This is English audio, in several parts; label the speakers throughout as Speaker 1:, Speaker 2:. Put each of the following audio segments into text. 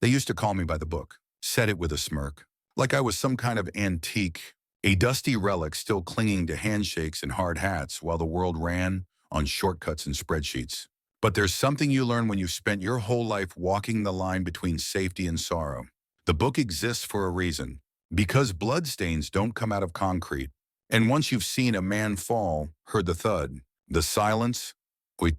Speaker 1: They used to call me by the book, said it with a smirk, like I was some kind of antique, a dusty relic still clinging to handshakes and hard hats while the world ran on shortcuts and spreadsheets. But there's something you learn when you've spent your whole life walking the line between safety and sorrow. The book exists for a reason, because bloodstains don't come out of concrete. And once you've seen a man fall, heard the thud, the silence, the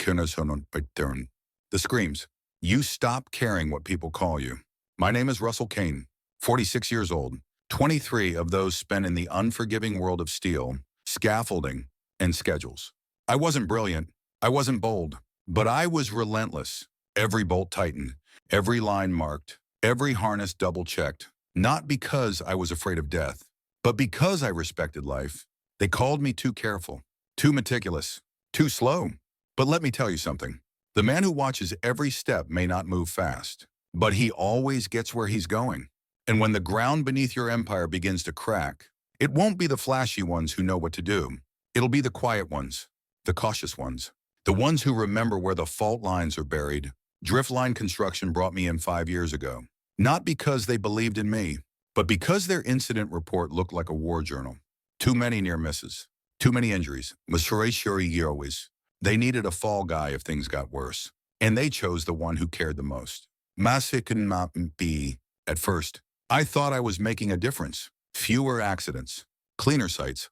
Speaker 1: screams, you stop caring what people call you. My name is Russell Kaine, 46 years old, 23 of those spent in the unforgiving world of steel, scaffolding, and schedules. I wasn't brilliant, I wasn't bold, but I was relentless. Every bolt tightened, every line marked, every harness double-checked, not because I was afraid of death, but because I respected life. They called me too careful, too meticulous, too slow. But let me tell you something. The man who watches every step may not move fast, but he always gets where he's going. And when the ground beneath your empire begins to crack, it won't be the flashy ones who know what to do. It'll be the quiet ones, the cautious ones, the ones who remember where the fault lines are buried. Driftline Construction brought me in 5 years ago, not because they believed in me, but because their incident report looked like a war journal. Too many near misses, too many injuries. They needed a fall guy if things got worse, and they chose the one who cared the most. At first, I thought I was making a difference. Fewer accidents, cleaner sites,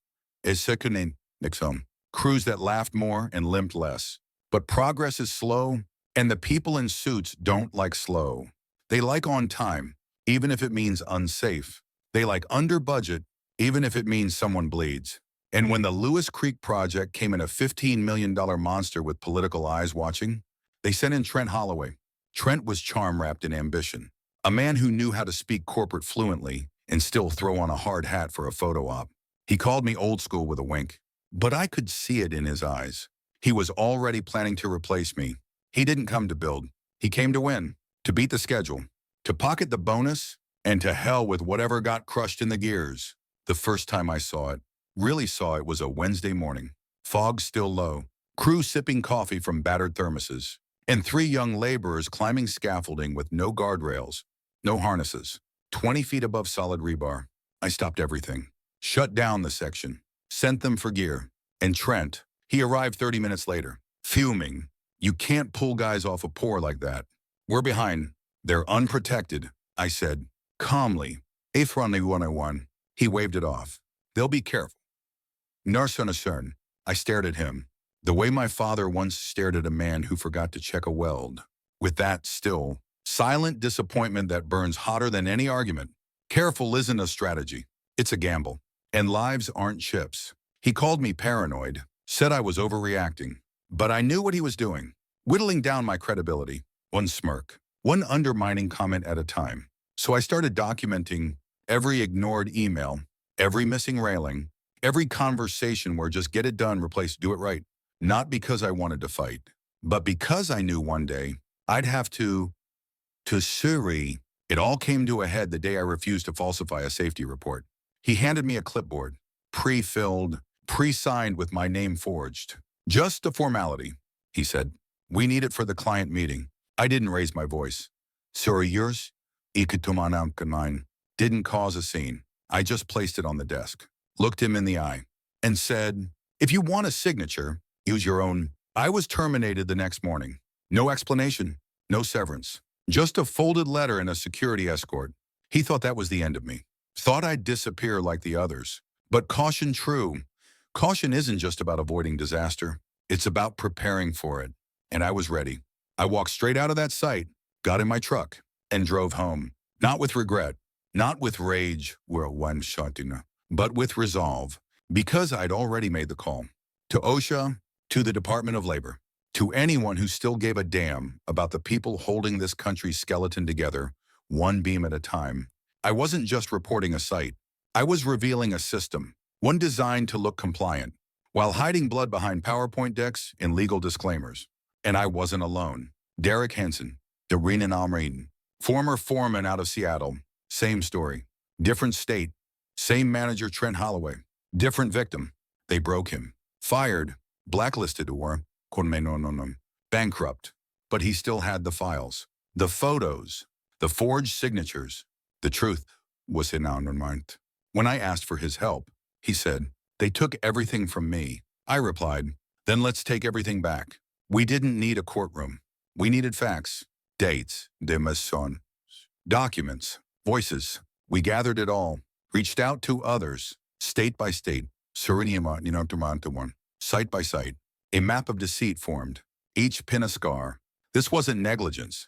Speaker 1: crews that laughed more and limped less. But progress is slow, and the people in suits don't like slow. They like on time, even if it means unsafe. They like under budget, even if it means someone bleeds. And when the Lewis Creek project came in a $15 million monster with political eyes watching, they sent in Trent Holloway. Trent was charm-wrapped in ambition, a man who knew how to speak corporate fluently and still throw on a hard hat for a photo op. He called me old school with a wink, but I could see it in his eyes. He was already planning to replace me. He didn't come to build. He came to win, to beat the schedule, to pocket the bonus, and to hell with whatever got crushed in the gears. The first time I really saw it, was a Wednesday morning. Fog still low, crew sipping coffee from battered thermoses, and 3 young laborers climbing scaffolding with no guardrails, no harnesses, 20 feet above solid rebar. I stopped everything, shut down the section, sent them for gear. And Trent, he arrived 30 minutes later, fuming. You can't pull guys off a pour like that. We're behind. They're unprotected, I said, calmly. Afrani 101. He waved it off. They'll be careful. Narsunasern. I stared at him, the way my father once stared at a man who forgot to check a weld, with that still, silent disappointment that burns hotter than any argument. Careful isn't a strategy. It's a gamble. And lives aren't chips. He called me paranoid, said I was overreacting, but I knew what he was doing, whittling down my credibility, one smirk, one undermining comment at a time. So I started documenting every ignored email, every missing railing, every conversation where just get it done replaced do it right. Not because I wanted to fight, but because I knew one day I'd have to Suri. It all came to a head the day I refused to falsify a safety report. He handed me a clipboard, pre-filled, pre-signed with my name forged. Just a formality, he said. We need it for the client meeting. I didn't raise my voice. Sorry, yours? Ikatumanamkanine. Didn't cause a scene. I just placed it on the desk, looked him in the eye, and said, if you want a signature, use your own. I was terminated the next morning. No explanation, no severance. Just a folded letter and a security escort. He thought that was the end of me. Thought I'd disappear like the others. But caution true. Caution isn't just about avoiding disaster. It's about preparing for it. And I was ready. I walked straight out of that site, got in my truck, and drove home. Not with regret, not with rage, but with resolve. Because I'd already made the call. To OSHA, to the Department of Labor, to anyone who still gave a damn about the people holding this country's skeleton together, one beam at a time. I wasn't just reporting a site. I was revealing a system, one designed to look compliant, while hiding blood behind PowerPoint decks and legal disclaimers. And I wasn't alone. Derek Henson, Darina Almarin, former foreman out of Seattle, same story. Different state, same manager Trent Holloway, different victim. They broke him, fired, blacklisted or bankrupt. But he still had the files, the photos, the forged signatures. The truth was in our mind. When I asked for his help, he said, "They took everything from me." I replied, "Then let's take everything back." We didn't need a courtroom. We needed facts, dates, démission, documents, voices. We gathered it all, reached out to others, state by state, site by site. A map of deceit formed, each pin a scar. This wasn't negligence.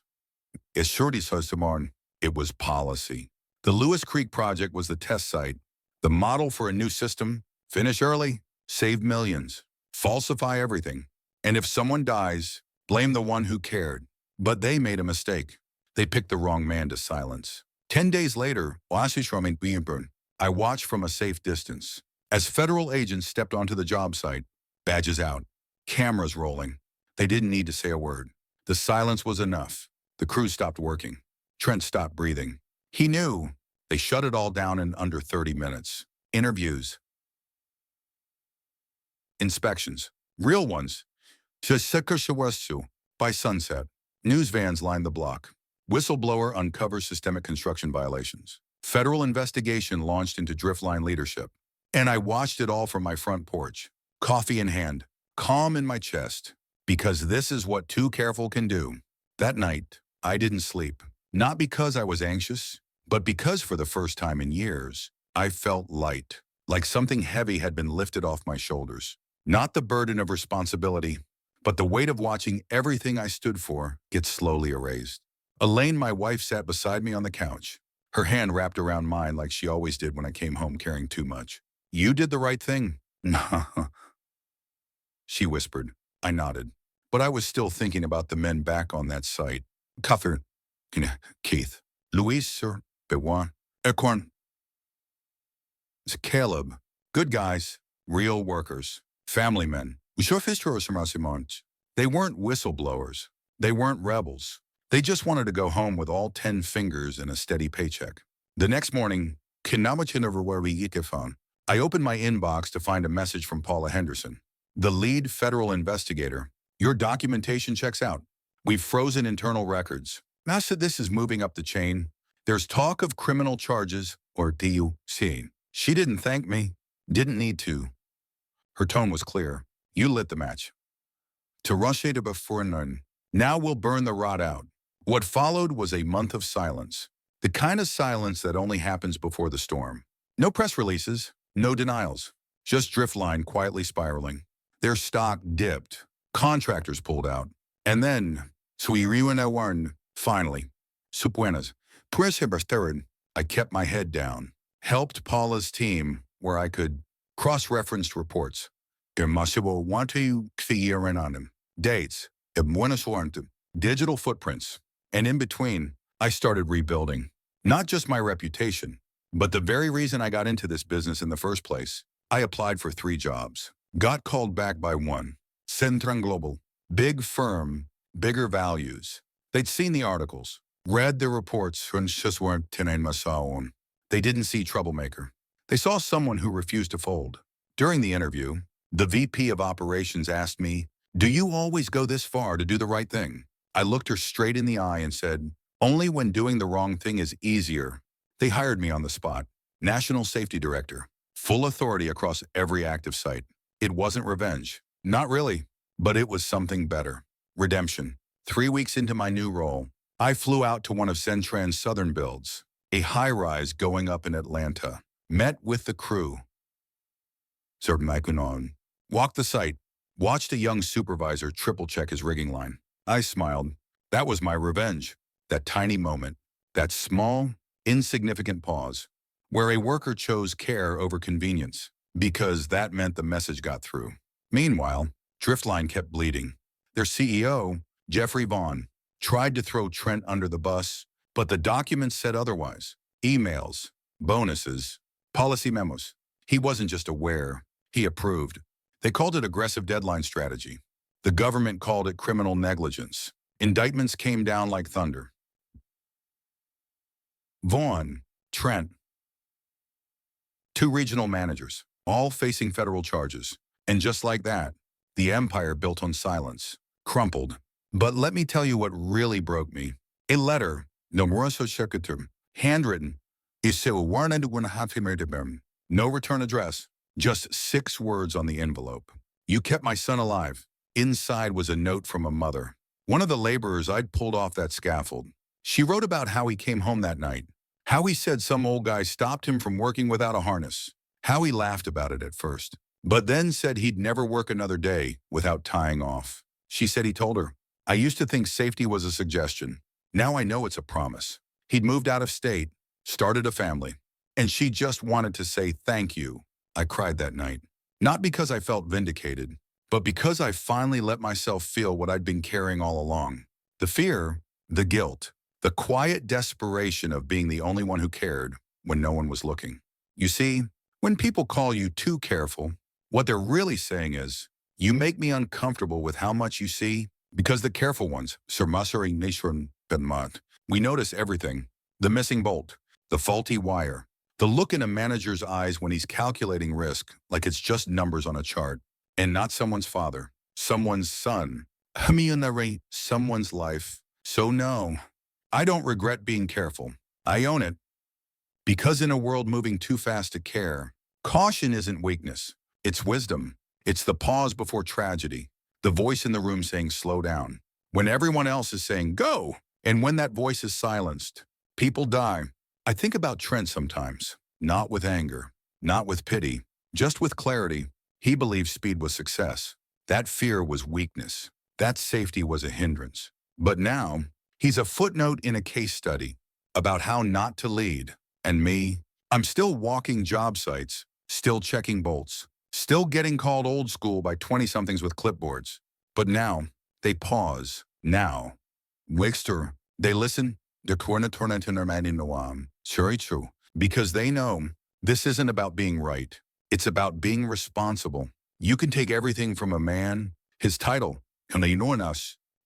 Speaker 1: It was policy. The Lewis Creek Project was the test site, the model for a new system. Finish early, save millions, falsify everything. And if someone dies, blame the one who cared. But they made a mistake. They picked the wrong man to silence. 10 days later, I watched from a safe distance. As federal agents stepped onto the job site, badges out, cameras rolling. They didn't need to say a word. The silence was enough. The crew stopped working. Trent stopped breathing. He knew. They shut it all down in under 30 minutes. Interviews. Inspections. Real ones. By sunset. News vans lined the block. Whistleblower uncovers systemic construction violations. Federal investigation launched into driftline leadership. And I watched it all from my front porch. Coffee in hand. Calm in my chest. Because this is what too careful can do. That night, I didn't sleep. Not because I was anxious, but because for the first time in years, I felt light. Like something heavy had been lifted off my shoulders. Not the burden of responsibility, but the weight of watching everything I stood for get slowly erased. Elaine, my wife, sat beside me on the couch, her hand wrapped around mine like she always did when I came home carrying too much. "You did the right thing." She whispered. I nodded. But I was still thinking about the men back on that site. Cuthbert, Keith, Louise, Sir, Bewan, Ecorn, Caleb. Good guys, real workers, family men. They weren't whistleblowers. They weren't rebels. They just wanted to go home with all 10 fingers and a steady paycheck. The next morning, I opened my inbox to find a message from Paula Henderson, the lead federal investigator. "Your documentation checks out. We've frozen internal records. Now said this is moving up the chain. There's talk of criminal charges or DUC. She didn't thank me. Didn't need to." Her tone was clear. "You lit the match. To rush it before none. Now we'll burn the rot out." What followed was a month of silence. The kind of silence that only happens before the storm. No press releases, no denials. Just Driftline quietly spiraling. Their stock dipped. Contractors pulled out. And then, finally, I kept my head down. Helped Paula's team where I could. Cross-referenced reports. Dates. Digital footprints. And in between, I started rebuilding. Not just my reputation, but the very reason I got into this business in the first place. I applied for 3 jobs. Got called back by one. Centran Global. Big firm, bigger values. They'd seen the articles, read the reports, they didn't see troublemaker. They saw someone who refused to fold. During the interview, the VP of operations asked me, "Do you always go this far to do the right thing?" I looked her straight in the eye and said, "Only when doing the wrong thing is easier." They hired me on the spot. National Safety Director. Full authority across every active site. It wasn't revenge. Not really. But it was something better. Redemption. 3 weeks into my new role, I flew out to one of Centran's southern builds, a high-rise going up in Atlanta. Met with the crew. Walked the site. Watched a young supervisor triple-check his rigging line. I smiled. That was my revenge. That tiny moment. That small, insignificant pause. Where a worker chose care over convenience. Because that meant the message got through. Meanwhile, Driftline kept bleeding. Their CEO, Jeffrey Vaughn, tried to throw Trent under the bus, but the documents said otherwise. Emails, bonuses, policy memos. He wasn't just aware, he approved. They called it aggressive deadline strategy. The government called it criminal negligence. Indictments came down like thunder. Vaughn, Trent, 2 regional managers, all facing federal charges. And just like that, the empire built on silence crumpled. But let me tell you what really broke me. A letter, No Russell Kaine, handwritten. No return address. Just 6 words on the envelope. You kept my son alive. Inside was a note from a mother. One of the laborers I'd pulled off that scaffold. She wrote about how he came home that night. How he said some old guy stopped him from working without a harness. How he laughed about it at first, but then said he'd never work another day without tying off. She said he told her, I used to think safety was a suggestion. Now I know it's a promise. He'd moved out of state, started a family, and she just wanted to say thank you. I cried that night, not because I felt vindicated, but because I finally let myself feel what I'd been carrying all along. The fear, the guilt, the quiet desperation of being the only one who cared when no one was looking. You see, when people call you too careful, what they're really saying is, you make me uncomfortable with how much you see, because the careful ones, we notice everything. The missing bolt, the faulty wire, the look in a manager's eyes when he's calculating risk like it's just numbers on a chart, and not someone's father, someone's son, someone's life. So no, I don't regret being careful. I own it. Because in a world moving too fast to care, caution isn't weakness. It's wisdom. It's the pause before tragedy, the voice in the room saying slow down, when everyone else is saying go. And when that voice is silenced, people die. I think about Trent sometimes, not with anger, not with pity, just with clarity. He believed speed was success. That fear was weakness. That safety was a hindrance. But now, he's a footnote in a case study about how not to lead. And me, I'm still walking job sites, still checking bolts, still getting called old school by 20-somethings with clipboards. But now, they pause. Now, Wixter, they listen. Because they know this isn't about being right. It's about being responsible. You can take everything from a man, his title,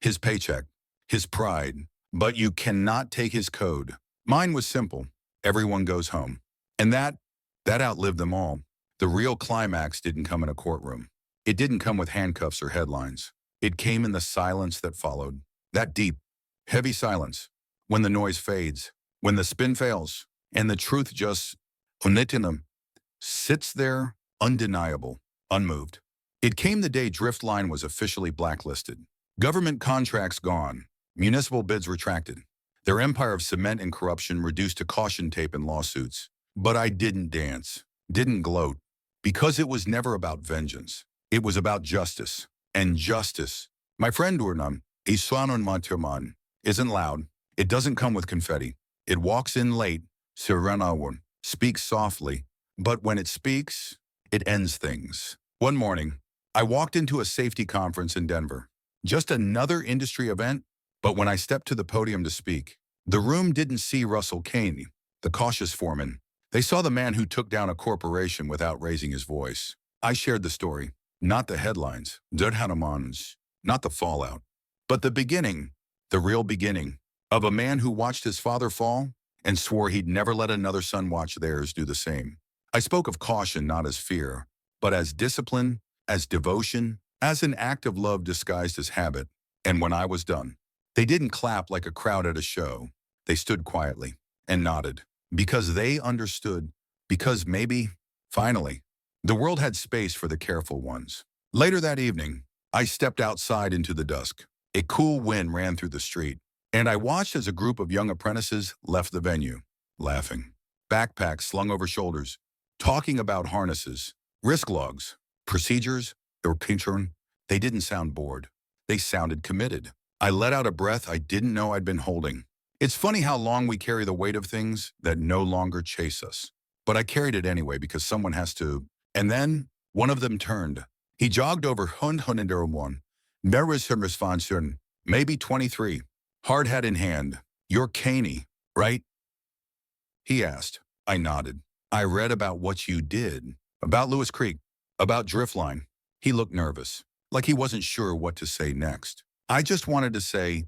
Speaker 1: his paycheck, his pride, but you cannot take his code. Mine was simple. Everyone goes home. And that outlived them all. The real climax didn't come in a courtroom. It didn't come with handcuffs or headlines. It came in the silence that followed. That deep, heavy silence. When the noise fades, when the spin fails, and the truth just sits there, undeniable, unmoved. It came the day Driftline was officially blacklisted. Government contracts gone. Municipal bids retracted. Their empire of cement and corruption reduced to caution tape and lawsuits. But I didn't dance, didn't gloat, because it was never about vengeance. It was about justice. And justice, my friend Urnam, Iswanon Monterman, isn't loud. It doesn't come with confetti. It walks in late, Sirenawon, speaks softly, but when it speaks, it ends things. One morning, I walked into a safety conference in Denver. Just another industry event, but when I stepped to the podium to speak, the room didn't see Russell Kaine, the cautious foreman. They saw the man who took down a corporation without raising his voice. I shared the story, not the headlines, not the fallout, but the beginning, the real beginning, of a man who watched his father fall and swore he'd never let another son watch theirs do the same. I spoke of caution not as fear, but as discipline, as devotion, as an act of love disguised as habit. And when I was done, they didn't clap like a crowd at a show. They stood quietly and nodded, because they understood, because maybe, finally, the world had space for the careful ones. Later that evening, I stepped outside into the dusk. A cool wind ran through the street, and I watched as a group of young apprentices left the venue, laughing, backpacks slung over shoulders, talking about harnesses, risk logs, procedures, or pinchern. They didn't sound bored. They sounded committed. I let out a breath I didn't know I'd been holding. It's funny how long we carry the weight of things that no longer chase us. But I carried it anyway because someone has to. And then one of them turned. He jogged over one. Maybe 23. Hard hat in hand. You're Kaine, right? He asked. I nodded. I read about what you did. About Lewis Creek. About Driftline. He looked nervous, like he wasn't sure what to say next. I just wanted to say,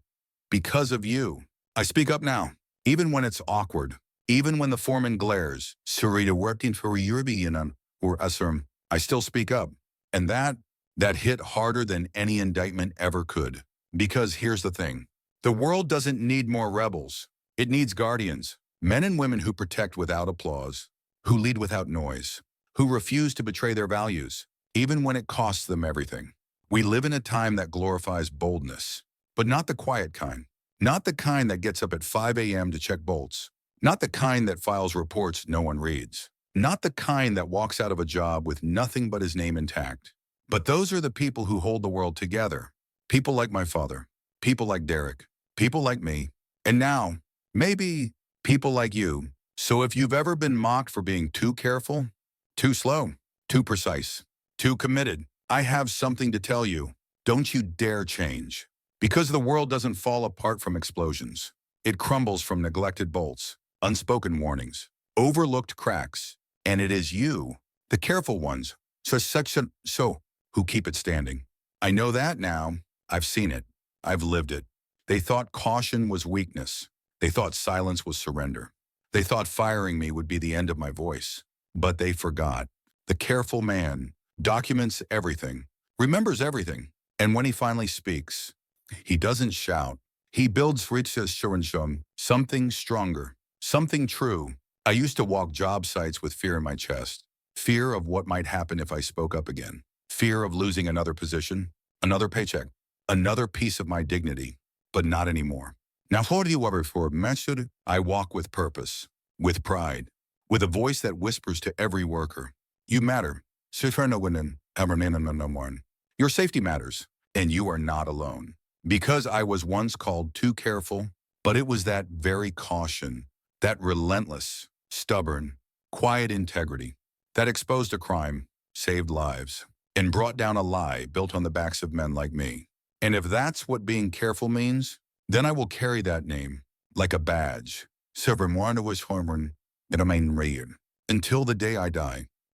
Speaker 1: because of you. I speak up now, even when it's awkward, even when the foreman glares, Sarita working for European or Asrum, I still speak up. And that hit harder than any indictment ever could. Because here's the thing. The world doesn't need more rebels. It needs guardians, men and women who protect without applause, who lead without noise, who refuse to betray their values, even when it costs them everything. We live in a time that glorifies boldness, but not the quiet kind. Not the kind that gets up at 5 a.m. to check bolts. Not the kind that files reports no one reads. Not the kind that walks out of a job with nothing but his name intact. But those are the people who hold the world together. People like my father, people like Derek, people like me, and now, maybe, people like you. So if you've ever been mocked for being too careful, too slow, too precise, too committed, I have something to tell you. Don't you dare change. Because the world doesn't fall apart from explosions. It crumbles from neglected bolts, unspoken warnings, overlooked cracks. And it is you, the careful ones, who keep it standing. I know that now. I've seen it. I've lived it. They thought caution was weakness. They thought silence was surrender. They thought firing me would be the end of my voice. But they forgot. The careful man documents everything, remembers everything. And when he finally speaks, he doesn't shout. He builds something stronger, something true. I used to walk job sites with fear in my chest. Fear of what might happen if I spoke up again. Fear of losing another position, another paycheck, another piece of my dignity. But not anymore. Now, what do you ever for mentioned? I walk with purpose, with pride, with a voice that whispers to every worker. You matter. Your safety matters, and you are not alone. Because I was once called too careful, but it was that very caution, that relentless, stubborn, quiet integrity that exposed a crime, saved lives, and brought down a lie built on the backs of men like me. And if that's what being careful means, then I will carry that name like a badge. Until the day I die.